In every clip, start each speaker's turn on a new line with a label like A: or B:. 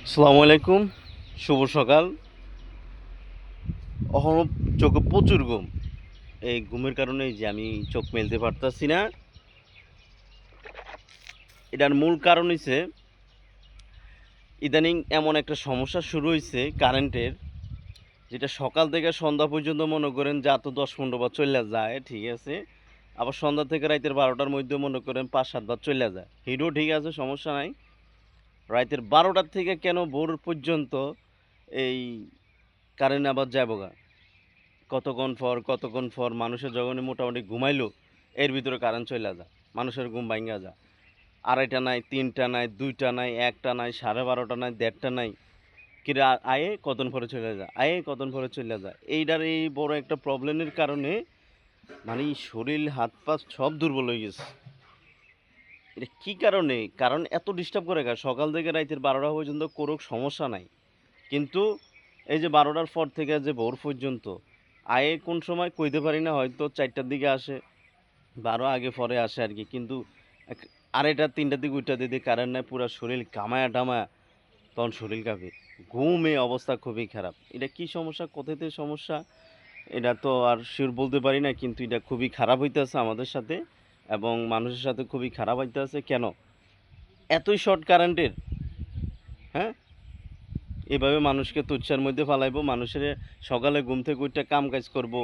A: আসসালামু আলাইকুম, শুভ সকাল। অহনো চোখে প্রচুর ঘুম। এই ঘুমের কারণে যে আমি চোখ মেলতে পারতাছি না। এটার মূল কারণ হইছে ইদানিং এমন একটা সমস্যা শুরু হইছে কারেন্টের, যেটা সকাল থেকে সন্ধ্যা পর্যন্ত মনে করেন যা তো 10-15 বার চইলা যায়, ঠিক আছে। আবার সন্ধ্যা থেকে রাইতের 12টার মধ্যে মনে করেন 5-7 বার চইলা যায়। হিটও ঠিক আছে, সমস্যা নাই। রাইতের 12টার থেকে কেন ভোর পর্যন্ত এই কারেন্ট আবার যাইবগা। কতক্ষণ পর মানুষের যখনই মোটামুটি ঘুমাইলো এর ভিতরে কারেন্ট চইলা যায়, মানুষের ঘুম ভাইঙ্গা যায়। 2:30টা নাই, 3টা নাই, 2টা নাই, 1টা নাই, 12:30টা নাই, 1:30টা নাই, কিরে আয়ে কতক্ষণ পরে চলে যায়, আয়ে কতক্ষণ পরে চলে যায়। এইটার এই বড় একটা প্রবলেমের কারণে মানে শরীর হাত পা সব দুর্বল হয়ে গেছে। এটা কি কারণে? কারণ এত ডিস্টার্ব করে সকাল থেকে রাইতের 12টা পর্যন্ত কোনো সমস্যা নাই, কিন্তু এই যে 12টার পর থেকে যে ভোর পর্যন্ত আয়ে কোন সময় কইতে পারি না, হয়তো 4টার দিকে আসে, 12 আগে পরে আসে আর কি। কিন্তু 2:30 3টার দিকে উঠা দিদি কারেন্ট নাই, পুরো শরীর ঘামায়া টামায়া, তখন শরীর কাঁপে, ঘুমে অবস্থা খুবই খারাপ। এটা কি সমস্যা, কোথাতে সমস্যা, এটা তো আর শিওর বলতে পারি না, কিন্তু এটা খুবই খারাপ হইতেছে আমাদের সাথে এবং মানুষের সাথে খুবই খারাপ হইতেছে। কেন এতই শর্ট কারেন্টের? হ্যাঁ, এভাবে মানুষকে তুচ্ছার মধ্যে ফালাইবো, মানুষের সকালে ঘুম থেকে উঠে কাম কাজ করবো,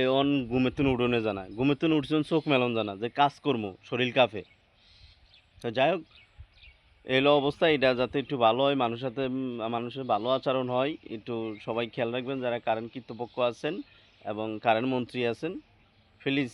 A: এ অন ঘুমের তুন উঠোনে জানা, ঘুমের তুন উঠছেন চোখ মেলন জানা যে কাজ করবো, শরীর কাঁপে। তো যাই হোক, এলো অবস্থা। এটা যাতে একটু ভালো হয়, মানুষের সাথে মানুষের ভালো আচরণ হয়, একটু সবাই খেয়াল রাখবেন যারা কারেন্ট কর্তৃপক্ষ আছেন এবং কারেন্ট মন্ত্রী আছেন, প্লিজ